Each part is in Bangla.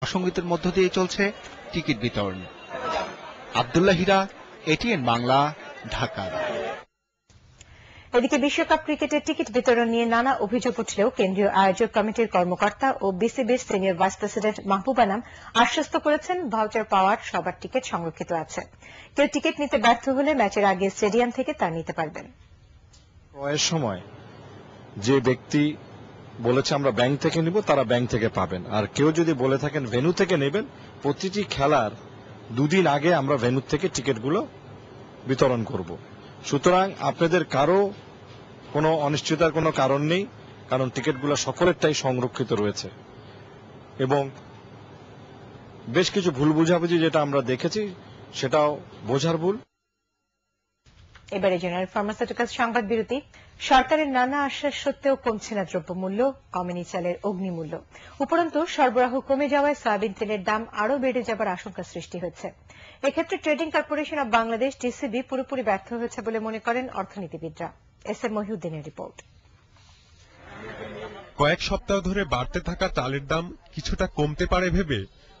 সঙ্গীতের মধ্য দিয়ে চলছে টিকিট বিতরণ। আব্দুল্লাহ হীরা, এটিএন বাংলা, ঢাকা। এদিকে বিশ্বকাপ ক্রিকেটের টিকিট বিতরণ নিয়ে নানা অভিযোগ উঠলেও কেন্দ্রীয় আয়োজক কমিটির কর্মকর্তা ও বিসিবির সিনিয়র ভাইস প্রেসিডেন্ট মাহবুব আনাম আশ্বস্ত করেছেন ভাউচার পাওয়ার সবার টিকিট সংরক্ষিত আছে। কেউ টিকিট নিতে ব্যর্থ হলে ম্যাচের আগে স্টেডিয়াম থেকে তা নিতে পারবেন। ক্রয়ের সময় যে ব্যক্তি বলেছে আমরা ব্যাংক থেকে নিব, তারা ব্যাংক থেকে পাবেন। আর কেউ যদি বলে থাকেন ভেন্যু থেকে নেবেন, প্রতিটি খেলার দুদিন আগে আমরা ভেন্যু থেকে টিকিটগুলো বিতরণ করব। সুতরাং আপনাদের কারো কোনো অনিশ্চয়তার কোনো কারণ নেই, কারণ টিকিটগুলো সকলেরটাই সংরক্ষিত রয়েছে। এবং বেশ কিছু ভুল বুঝাবুঝি যেটা আমরা দেখেছি, সেটাও বোঝার ভুল। এবারে জেনারেল ফার্মাসিউটিক্যালস সংবাদ বিরতি। সরকারের নানা আশ্বাস সত্ত্বেও কমছে না দ্রব্যমূল্য, কমেনি চালের অগ্নিমূল্য। উপরন্তু সরবরাহ কমে যাওয়ায় সয়াবিন তেলের দাম আরও বেড়ে যাবার আশঙ্কা সৃষ্টি হয়েছে। এক্ষেত্রে trading corporation of Bangladesh TCB পুরোপুরি ব্যর্থ হয়েছে বলে মনে করেন অর্থনীতিবিদরা। এস এম মহিউদ্দিনের রিপোর্ট। কয়েক সপ্তাহ ধরে বাড়তে থাকা চালের দাম কিছুটা কমতে পারে ভেবে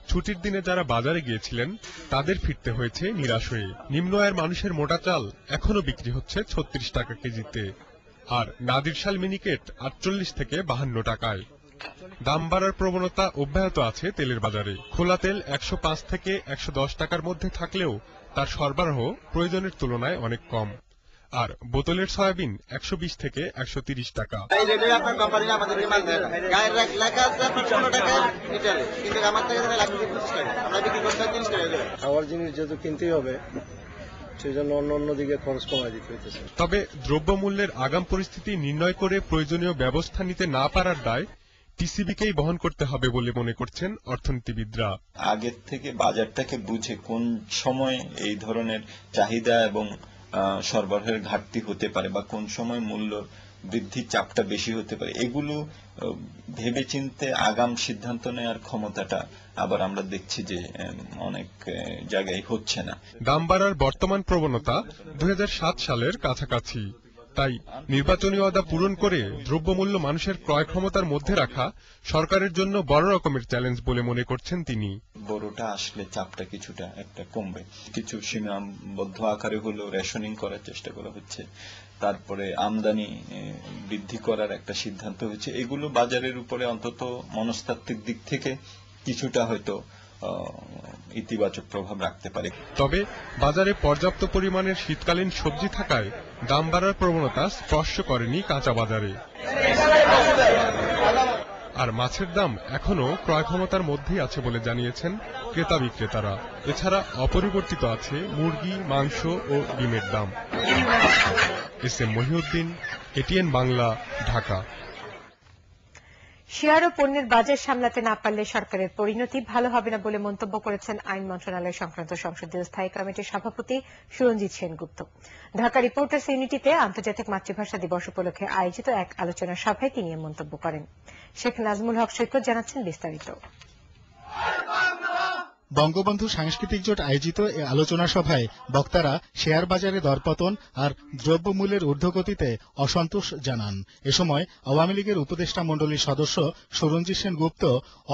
ছুটির দিনে যারা বাজারে গিয়েছিলেন তাদের ফিরতে হয়েছে নিরাশ হয়ে। নিম্ন আয়ের মানুষের মোটা চাল এখনো বিক্রি হচ্ছে ৩৬ টাকা কেজিতে, আর নাদিরশাল মিনিকেট ৪৮ থেকে ৫২ টাকায়। দাম বাড়ার প্রবণতা অব্যাহত আছে তেলের বাজারে। খোলা তেল ১০৫ থেকে ১১০ টাকার মধ্যে থাকলেও তার সরবরাহ প্রয়োজনের তুলনায় অনেক কম। আর বোতলের সয়াবিন ১২০ থেকে ১৩০ টাকা। খাওয়ার জিনিস যেহেতু কিনতেই হবে, সেই জন্য অন্য দিকে খরচ কমায় দিতে হইতেছে। তবে দ্রব্যমূল্যের আগাম পরিস্থিতি নির্ণয় করে প্রয়োজনীয় ব্যবস্থা নিতে না পারার দায় টিসিবিকেই বহন করতে হবে বলে মনে করছেন অর্থনীতিবিদরা। আগের থেকে বাজারটাকে বুঝে কোন সময় এই ধরনের চাহিদা এবং সরবরাহের ঘাটতি হতে পারে বা কোন সময় মূল্য বৃদ্ধির চাপটা বেশি হতে পারে, এগুলো ভেবেচিন্তে আগাম সিদ্ধান্ত নেওয়ার ক্ষমতাটা আবার আমরা দেখছি যে অনেক জায়গায় হচ্ছে না। দাম বাড়ার বর্তমান প্রবণতা ২০০৭ সালের কাছাকাছি। তাই নির্বাচনী ওয়াদা পূরণ করে দ্রব্যমূল্য মানুষের ক্রয় ক্ষমতার মধ্যে রাখা সরকারের জন্য বড় রকমের চ্যালেঞ্জ বলে মনে করছেন তিনি। বড়টা আসলে চাপটা কিছুটা একটা কমবে। কিছু সীমাবদ্ধ আকারে হলেও রেশনিং করার চেষ্টা করা হচ্ছে, তারপরে আমদানি বৃদ্ধি করার একটা সিদ্ধান্ত হচ্ছে। এগুলো বাজারের উপরে অন্তত মনস্তাত্ত্বিক দিক থেকে কিছুটা হয়তো ইতিবাচক প্রভাব রাখতে পারে। তবে বাজারে পর্যাপ্ত পরিমাণের শীতকালীন সবজি থাকায় দাম বাড়ার প্রবণতা স্পর্শ করেনি কাঁচা বাজারে। আর মাছের দাম এখনো ক্রয় ক্ষমতার মধ্যেই আছে বলে জানিয়েছেন ক্রেতা বিক্রেতারা। এছাড়া অপরিবর্তিত আছে মুরগি, মাংস ও ডিমের দাম। S M Mohiuddin, ATN Bangla, Dhaka. Share ও পণ্যের বাজার সামলাতে না পারলে সরকারের পরিণতি ভালো হবে না বলে মন্তব্য করেছেন আইন মন্ত্রণালয় সংক্রান্ত সংসদীয় স্থায়ী কমিটির সভাপতি সুরঞ্জিত সেনগুপ্ত। ঢাকা রিপোর্টার্স ইউনিটিতে আন্তর্জাতিক মাতৃভাষা দিবস উপলক্ষে আয়োজিত এক আলোচনা সভায় তিনি এ মন্তব্য করেন। শেখ নাজমুল হক সৈকত জানাচ্ছেন বিস্তারিত। বঙ্গবন্ধু সাংস্কৃতিক জোট আয়োজিত এ আলোচনা সভায় বক্তারা শেয়ার বাজারে দরপতন আর দ্রব্যমূল্যের ঊর্ধ্বগতিতে অসন্তোষ জানান। এ সময় আওয়ামী লীগের উপদেষ্টা মণ্ডলীর সদস্য সুরঞ্জিত সেনগুপ্ত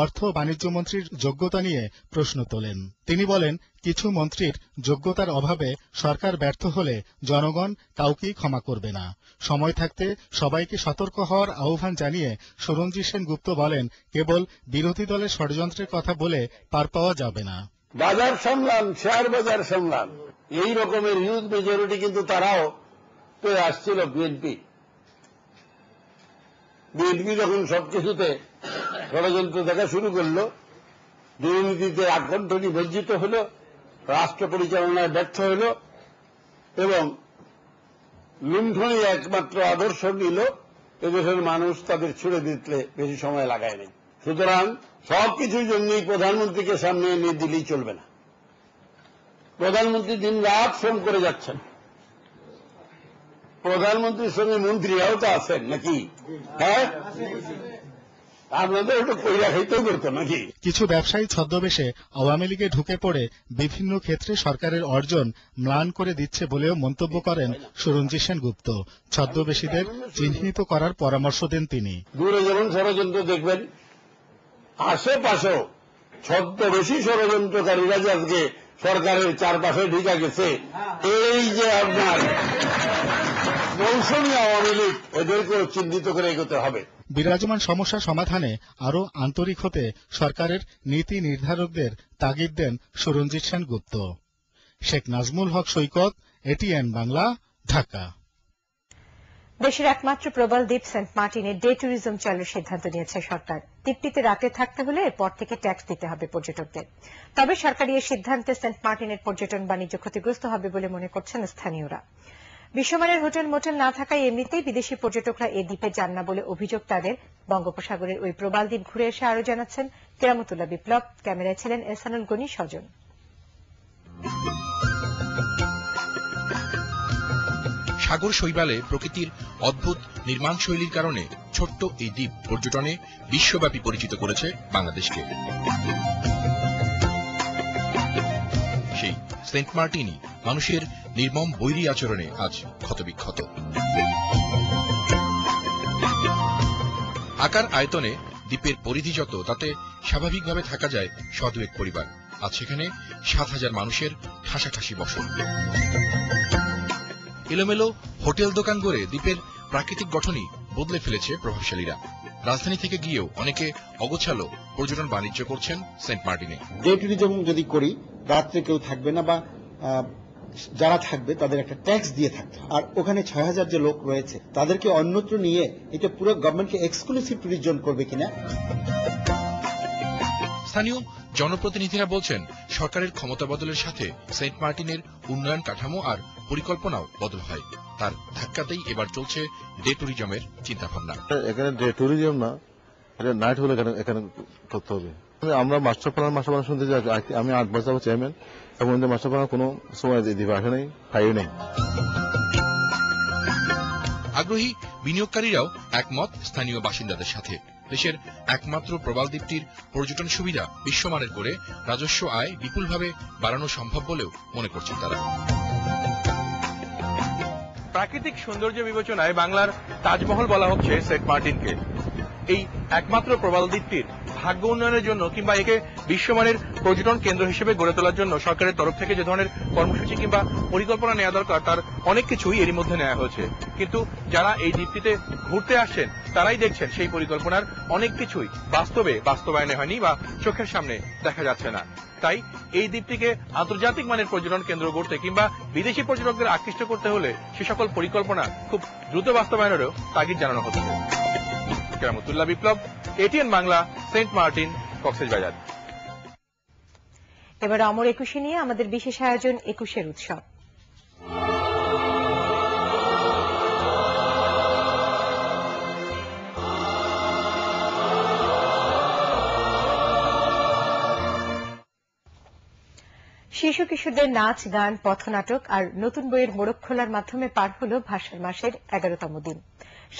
অর্থ ও বাণিজ্য মন্ত্রীর যোগ্যতা নিয়ে প্রশ্ন তোলেন। তিনি বলেন, কিছু মন্ত্রীর যোগ্যতার অভাবে সরকার ব্যর্থ হলে জনগণ কাউকেই ক্ষমা করবে না। সময় থাকতে সবাইকে সতর্ক হওয়ার আহ্বান জানিয়ে সুরঞ্জিত সেনগুপ্ত বলেন, কেবল বিরোধী দলের ষড়যন্ত্রের কথা বলে পার পাওয়া যাবে না। বাজার সামলান, শেয়ার বাজার সামলান, এই রকমের হিউজ মেজরিটি কিন্তু তারাও পেয়ে আসছিল। বিএনপি যখন সবকিছুতে ষড়যন্ত্র দেখা শুরু করলো, দুর্নীতিতে আকণ্ঠ নিমজ্জিত হল, রাষ্ট্র পরিচালনায় ব্যর্থ হল এবং লুণ্ঠনই একমাত্র আদর্শ নিল, এদেশের মানুষ তাদের ছুড়ে দিতে বেশি সময় লাগায়নি। সুতরাং সবকিছুর জন্যই প্রধানমন্ত্রীকে সামনে এনে দিলেই চলবে না। প্রধানমন্ত্রী দিন রাত শ্রম করে যাচ্ছেন, প্রধানমন্ত্রীর সঙ্গে মন্ত্রীরাও তো আছেন নাকি? হ্যাঁ, আপনাদের একটু কইরা খাইতেও করতো নাকি? কিছু ব্যবসায়ী ছদ্মবেশে আওয়ামী লীগে ঢুকে পড়ে বিভিন্ন ক্ষেত্রে সরকারের অর্জন ম্লান করে দিচ্ছে বলেও মন্তব্য করেন সুরঞ্জিত সেনগুপ্ত। ছদ্মবেশীদের চিহ্নিত করার পরামর্শ দেন তিনি। দূরে যেমন ষড়যন্ত্র দেখবেন, আশেপাশেও ছদ্মবেশী ষড়যন্ত্রকারীরা যে আজকে সরকারের চারপাশে ঢুকে গেছে, এই যে আপনার মৌসুমী আওয়ামী লীগ, এদেরকেও চিহ্নিত করে এগোতে হবে। বিরাজমান সমস্যা সমাধানে আরও আন্তরিক হতে সরকারের নীতি নির্ধারকদের তাগিদ দেন সুরঞ্জিত সেনগুপ্ত। শেখ নাজমুল হক সৈকত, এটিএন বাংলা, ঢাকা। দেশের একমাত্র প্রবাল দ্বীপ সেন্ট মার্টিনে ডে ট্যুরিজম চালুর সিদ্ধান্ত নিয়েছে সরকার। দ্বীপটিতে রাতে থাকতে হলে এরপর থেকে ট্যাক্স দিতে হবে পর্যটকদের। তবে সরকারি এই সিদ্ধান্তে সেন্ট মার্টিনের পর্যটন বাণিজ্য ক্ষতিগ্রস্ত হবে বলে মনে করছেন স্থানীয়রা। বিশ্বমানের হোটেল মোটেল না থাকায় এমনিতেই বিদেশি পর্যটকরা এ দ্বীপে যান না বলে অভিযোগ তাদের। বঙ্গোপসাগরের ওই প্রবাল দ্বীপ ঘুরে এসে আরও জানাচ্ছেন কেরামতুল্লাহ বিপ্লব। ক্যামেরায় ছিলেন এহসানুল গনি স্বজন। সাগর শৈবালে প্রকৃতির অদ্ভুত নির্মাণ শৈলীর কারণে ছোট্ট এই দ্বীপ পর্যটনে বিশ্বব্যাপী পরিচিত করেছে বাংলাদেশকে। সেই সেন্ট মার্টিনই মানুষের নির্মম বৈরী আচরণে আজ ক্ষতবিক্ষত। আকার আয়তনে দ্বীপের পরিধি যত, তাতে স্বাভাবিকভাবে থাকা যায় শত-এক পরিবার। আজ সেখানে 7,000 মানুষের ঠাসাঠাসি বসত। এলোমেলো হোটেল দোকান গড়ে দ্বীপের প্রাকৃতিক গঠনই বদলে ফেলেছে প্রভাবশালীরা। রাজধানী থেকে গিয়েও অনেকে অগোছালো পর্যটন বাণিজ্য করছেন সেন্ট মার্টিনে। ডে ট্যুরিজম যদি করি, রাত্রে কেউ থাকবে না বা যারা থাকবে তাদের একটা ট্যাক্স দিয়ে থাকতে হবে। আর ওখানে 6,000 যে লোক রয়েছে তাদেরকে অন্যত্র নিয়ে এটা পুরো গভর্নমেন্টকে এক্সক্লুসিভ ট্যুরিজম করবে কিনা। স্থানীয় জনপ্রতিনিধিরা বলছেন, সরকারের ক্ষমতা বদলের সাথে সেন্ট মার্টিনের উন্নয়ন কাঠামো আর পরিকল্পনাও বদল হয়। তার ধাক্কাতেই এবার চলছে ডে ট্যুরিজমের চিন্তাভাবনা। এখানে ডে ট্যুরিজম না, এটা নাইট হলে এখানে করতে হবে। আমরা মাস্টার প্ল্যান শুনতে যাই। আমি 8 বছর যাবো চেয়ারম্যান, এবং মাস্টার প্ল্যান কোনো সময় দিবে আসে নেই, পাইও নেই। আগ্রহী বিনিয়োগকারীরাও একমত স্থানীয় বাসিন্দাদের সাথে। দেশের একমাত্র প্রবাল দ্বীপটির পর্যটন সুবিধা বিশ্বমানের করে রাজস্ব আয় বিপুলভাবে বাড়ানো সম্ভব বলেও মনে করছেন তারা। প্রাকৃতিক সৌন্দর্য বিবেচনায় বাংলার তাজমহল বলা হচ্ছে সেন্ট মার্টিনকে। এই একমাত্র প্রবাল দ্বীপটির ভাগ্য উন্নয়নের জন্য কিংবা একে বিশ্বমানের পর্যটন কেন্দ্র হিসেবে গড়ে তোলার জন্য সরকারের তরফ থেকে যে ধরনের কর্মসূচি কিংবা পরিকল্পনা নেওয়া দরকার, তার অনেক কিছুই এরই মধ্যে নেওয়া হয়েছে। কিন্তু যারা এই দ্বীপটিতে ঘুরতে আসছেন তারাই দেখছেন সেই পরিকল্পনার অনেক কিছুই বাস্তবায়নে হয়নি বা চোখের সামনে দেখা যাচ্ছে না। তাই এই দ্বীপটিকে আন্তর্জাতিক মানের পর্যটন কেন্দ্র গড়তে কিংবা বিদেশি পর্যটকদের আকৃষ্ট করতে হলে সে সকল পরিকল্পনা খুব দ্রুত বাস্তবায়নেরও তাগিদ জানানো হচ্ছে। কেরামতুল্লাহ বিপ্লব, এটিএন বাংলা, সেন্ট মার্টিন, কক্সবাজার। এবার অমর একুশে নিয়ে আমাদের বিশেষ আয়োজন 21-এর উৎসব। শিশু কিশোরদের নাচ, গান, পথনাটক আর নতুন বইয়ের মোড়ক খোলার মাধ্যমে পার হল ভাষার মাসের 11তম দিন।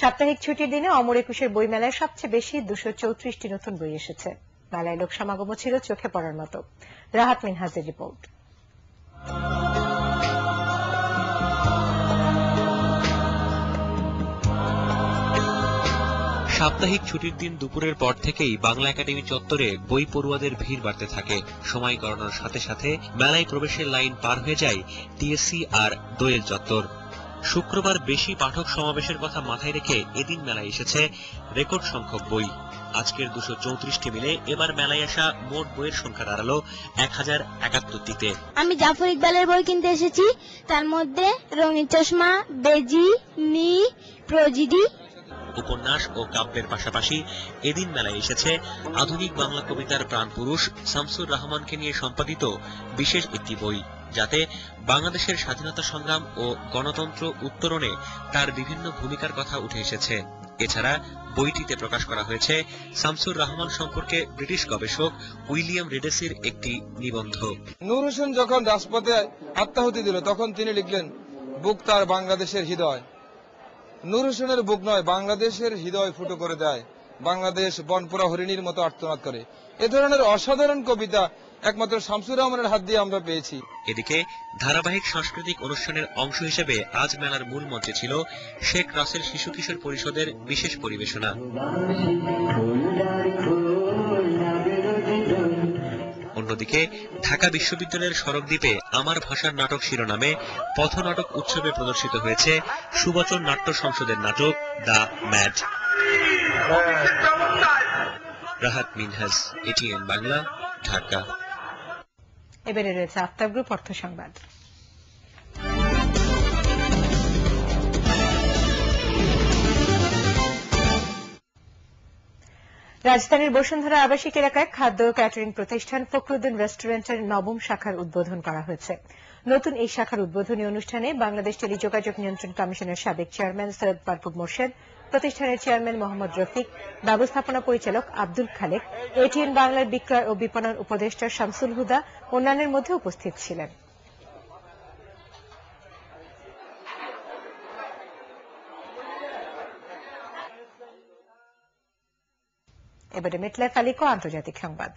সাপ্তাহিক ছুটির দিনে অমর একুশের বই মেলায় সবচেয়ে বেশি 234টি নতুন বই এসেছে। মেলায় লোক সমাগমও ছিল চোখে পড়ার মতো। রাহাত মিনহাজের রিপোর্ট। সাপ্তাহিক ছুটির দিন দুপুরের পর থেকেই বাংলা একাডেমি চত্বরে বই পড়ুয়াদের ভিড় বাড়তে থাকে। সময় গড়ানোর সাথে সাথে মেলায় প্রবেশের লাইন পার হয়ে যায় টিএসসি আর দোয়েল চত্বর। শুক্রবার বেশি পাঠক সমাবেশের কথা মাথায় রেখে এদিন মেলায় এসেছে রেকর্ড সংখ্যক বই। আজকের 234টি মিলে এবার মেলায় আসা মোট বইয়ের সংখ্যা দাঁড়ালো 1071টিতে। আমি জাফর ইকবালের বই কিনতে এসেছি। তার মধ্যে রঙিন চশমা, বেজি, মি, প্রজিডি। উপন্যাস ও কাব্যের পাশাপাশি এদিন মেলায় এসেছে আধুনিক বাংলা কবিতার প্রাণপুরুষ শামসুর রহমানকে নিয়ে সম্পাদিত বিশেষ একটি বই, যাতে বাংলাদেশের স্বাধীনতা সংগ্রাম ও গণতন্ত্র উত্তরণে তার বিভিন্ন ভূমিকার কথা উঠে এসেছে। এছাড়া বইটিতে প্রকাশ করা হয়েছে শামসুর রহমান সম্পর্কে ব্রিটিশ গবেষক উইলিয়াম রিডেসির একটি নিবন্ধ। নূর হোসেন যখন রাজপথে আত্মাহুতি দিল, তখন তিনি লিখলেন, বুক তার বাংলাদেশের হৃদয়। নূর হোসেনের বুক নয়, বাংলাদেশের হৃদয় ফুটো করে দেয়। বাংলাদেশ বনপুরা হরিণীর মতো আর্তনাদ করে। এ ধরনের অসাধারণ কবিতা একমাত্র শামসুর রহমানের হাত দিয়ে আমরা পেয়েছি। এদিকে ধারাবাহিক সাংস্কৃতিক অনুষ্ঠানের অংশ হিসেবে আজ মেলার মূল মঞ্চে ছিল শেখ রাসেল শিশু কিশোর পরিষদের বিশেষ পরিবেশনা। অন্যদিকে ঢাকা বিশ্ববিদ্যালয়ের সড়ক দ্বীপে আমার ভাষার নাটক শিরোনামে পথনাটক উৎসবে প্রদর্শিত হয়েছে সুবচন নাট্য সংসদের নাটক the mad. Rahat Minhaj, ATN Bangla, Dhaka. এবারে রয়েছে আফতাব গ্রুপ অর্থ সংবাদ। রাজধানীর বসুন্ধরা আবাসিক এলাকায় খাদ্য ও ক্যাটারিং প্রতিষ্ঠান ফখরুদ্দিন রেস্টুরেন্টের নবম শাখার উদ্বোধন করা হয়েছে। নতুন এই শাখার উদ্বোধনী অনুষ্ঠানে বাংলাদেশ টেলিযোগাযোগ নিয়ন্ত্রণ কমিশনের সাবেক চেয়ারম্যান সৈয়দ মারকুব মোর্শেদ, প্রতিষ্ঠানের চেয়ারম্যান মোহাম্মদ রফিক, ব্যবস্থাপনা পরিচালক আব্দুল খালেক, এটিএন বাংলার বিক্রয় ও বিপণন উপদেষ্টা শামসুল হুদা অন্যান্যের মধ্যে উপস্থিত ছিলেন। এবারে মেটলাইফ আলিকো আন্তর্জাতিক সংবাদ।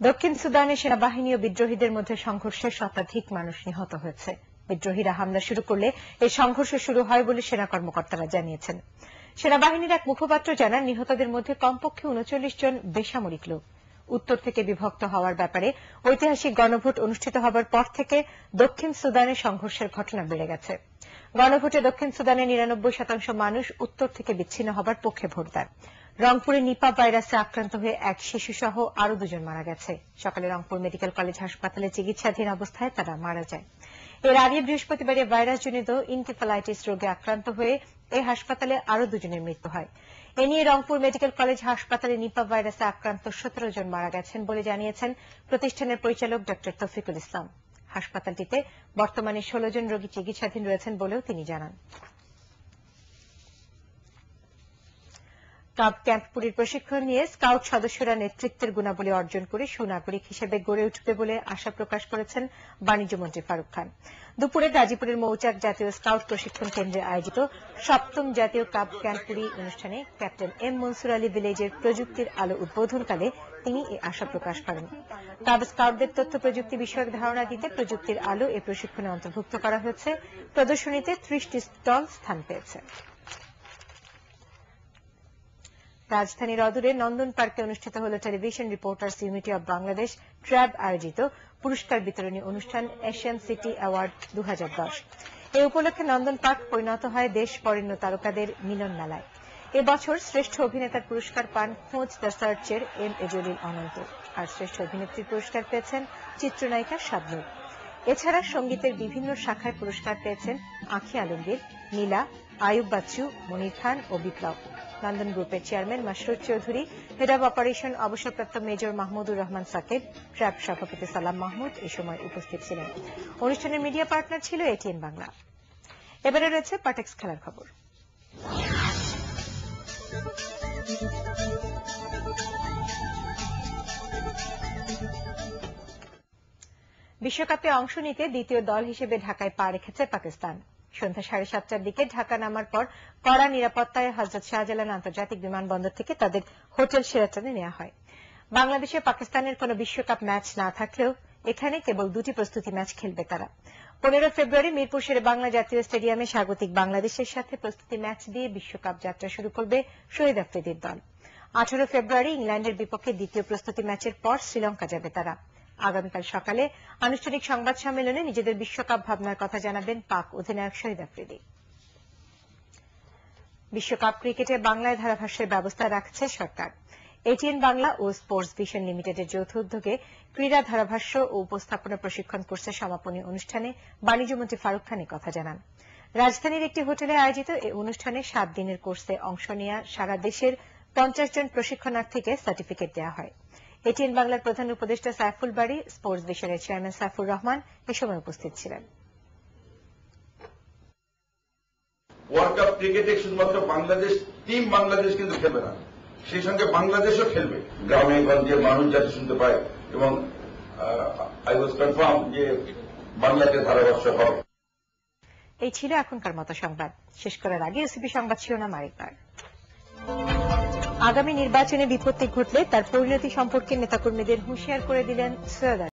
দক্ষিণ সুদানে সেনাবাহিনী ও বিদ্রোহীদের মধ্যে সংঘর্ষে শতাধিক মানুষ নিহত হয়েছে। বিদ্রোহীরা হামলা শুরু করলে এই সংঘর্ষ শুরু হয় বলে সেনা কর্মকর্তারা জানিয়েছেন। সেনাবাহিনীর এক মুখপাত্র জানান, নিহতদের মধ্যে কমপক্ষে ৩৯ জন বেসামরিক লোক। উত্তর থেকে বিভক্ত হওয়ার ব্যাপারে ঐতিহাসিক গণভোট অনুষ্ঠিত হবার পর থেকে দক্ষিণ সুদানে সংঘর্ষের ঘটনা বেড়ে গেছে। গণভোটে দক্ষিণ সুদানের ৯৯% মানুষ উত্তর থেকে বিচ্ছিন্ন হবার পক্ষে ভোট দেন। রংপুরে নিপা ভাইরাসে আক্রান্ত হয়ে এক শিশুসহ আরও ২ জন মারা গেছে। সকালে রংপুর মেডিকেল কলেজ হাসপাতালে চিকিৎসাধীন অবস্থায় তারা মারা যায়। এর আগে বৃহস্পতিবারে ভাইরাসজনিত ইনকেফালাইটিস রোগে আক্রান্ত হয়ে এই হাসপাতালে আরও ২ জনের মৃত্যু হয়। এ নিয়ে রংপুর মেডিকেল কলেজ হাসপাতালে নিপা ভাইরাসে আক্রান্ত ১৭ জন মারা গেছেন বলে জানিয়েছেন প্রতিষ্ঠানের পরিচালক ড তৌফিকুল ইসলাম। হাসপাতালটিতে বর্তমানে ১৬ জন রোগী চিকিৎসাধীন রয়েছেন বলেও তিনি জানান। কাব ক্যাম্পপুরীর প্রশিক্ষণ নিয়ে স্কাউট সদস্যরা নেতৃত্বের গুণাবলী অর্জন করে সুনাগরিক হিসেবে গড়ে উঠবে বলে আশা প্রকাশ করেছেন বাণিজ্যমন্ত্রী ফারুক খান। দুপুরে গাজীপুরের মৌচাক জাতীয় স্কাউট প্রশিক্ষণ কেন্দ্রে আয়োজিত ৭ম জাতীয় কাব ক্যাম্পপুরী অনুষ্ঠানে ক্যাপ্টেন এম মনসুর আলী ভিলেজের প্রযুক্তির আলো উদ্বোধনকালে তিনি এই আশা প্রকাশ করেন। কাব স্কাউটদের তথ্য প্রযুক্তি বিষয়ক ধারণা দিতে প্রযুক্তির আলো এই প্রশিক্ষণে অন্তর্ভুক্ত করা হয়েছে। প্রদর্শনীতে ৩০টি স্টল স্থান পেয়েছে। রাজধানীর অদূরে নন্দন পার্কে অনুষ্ঠিত হল television reporters unity of Bangladesh TRAB আয়োজিত পুরস্কার বিতরণী অনুষ্ঠান এশিয়ান সিটি অ্যাওয়ার্ড ২০১০। এই উপলক্ষে নন্দন পার্ক পরিণত হয় দেশ বরেণ্য তারকাদের মিলন মেলায়। এবছর শ্রেষ্ঠ অভিনেতার পুরস্কার পান খোঁজ দ্য সার্চের এম এ জলিল অনন্ত, আর শ্রেষ্ঠ অভিনেত্রীর পুরস্কার পেয়েছেন চিত্রনায়িকা শাবনূর। এছাড়া সঙ্গীতের বিভিন্ন শাখায় পুরস্কার পেয়েছেন আঁখি আলমগীর, নীলা, আয়ুব বাচ্চু, মনির খান ও বিপ্লব। নন্দন গ্রুপের chairman Masrur Chowdhury, head of operation অবসরপ্রাপ্ত মেজর মাহমুদুর রহমান সাকিব, ট্র্যাব সভাপতি সালাম মাহমুদ এই সময় উপস্থিত ছিলেন। অনুষ্ঠানের মিডিয়া পার্টনার ছিল এটিএন বাংলা। এবারে রয়েছে পাটেক্স খেলার খবর। বিশ্বকাপে অংশ নিতে দ্বিতীয় দল হিসেবে ঢাকায় পা রেখেছে পাকিস্তান। সন্ধ্যা ৭:৩০টার দিকে ঢাকা নামার পর কড়া নিরাপত্তায় হযরত শাহজালাল আন্তর্জাতিক বিমানবন্দর থেকে তাদের হোটেল শেরাটনে নেওয়া হয়। বাংলাদেশে পাকিস্তানের কোনো বিশ্বকাপ ম্যাচ না থাকলেও এখানে কেবল ২টি প্রস্তুতি ম্যাচ খেলবে তারা। ১৫ ফেব্রুয়ারি মিরপুর শেরে বাংলা জাতীয় স্টেডিয়ামে স্বাগতিক বাংলাদেশের সাথে প্রস্তুতি ম্যাচ দিয়ে বিশ্বকাপ যাত্রা শুরু করবে শহীদ আফ্রিদির দল। ১৮ ফেব্রুয়ারি ইংল্যান্ডের বিপক্ষে দ্বিতীয় প্রস্তুতি ম্যাচের পর শ্রীলঙ্কা যাবে তারা। আগামীকাল সকালে আনুষ্ঠানিক সংবাদ সম্মেলনে নিজেদের বিশ্বকাপ ভাবনার কথা জানাবেন পাক অধিনায়ক শহীদ আফ্রিদি। বিশ্বকাপ ক্রিকেটে বাংলায় ধারাভাষ্যের ব্যবস্থা রাখছে সরকার। এটিএন বাংলা ও স্পোর্টস ভিশন লিমিটেডের যৌথ উদ্যোগে ক্রীড়া ধারাভাষ্য ও উপস্থাপনা প্রশিক্ষণ কোর্সের সমাপনী অনুষ্ঠানে বাণিজ্যমন্ত্রী ফারুক খান কথা জানান। রাজধানীর একটি হোটেলে আয়োজিত এই অনুষ্ঠানে ৭ দিনের কোর্সে অংশ নেওয়া সারা দেশের ৫০ জন প্রশিক্ষণার্থীকে সার্টিফিকেট দেওয়া হয়। এটিএন বাংলার প্রধান উপদেষ্টা সাইফুল বারী, স্পোর্টস ভিশনের চেয়ারম্যান সাইফুর রহমান এ সময় উপস্থিত ছিলেন। ওয়ার্ল্ড কাপ ক্রিকেটে শুধুমাত্র বাংলাদেশ টিম বাংলাদেশ কিন্তু খেলবে না, সেই সঙ্গে বাংলাদেশও খেলবে। গ্রামে গঞ্জে মানুষ যাতে শুনতে পায় এবং আই ওয়াজ কনফার্ম যে বাংলাতে ধারাভাষ্য হবে। এই ছিল এখনকার মতো সংবাদ। শেষ করার আগে এসিপি সংবাদ শিরোনাম আরেকবার। আগামী নির্বাচনে বিপত্তি ঘটলে তার পরিণতি সম্পর্কে নেতাকর্মীদের হুঁশিয়ার করে দিলেন সৈয়দ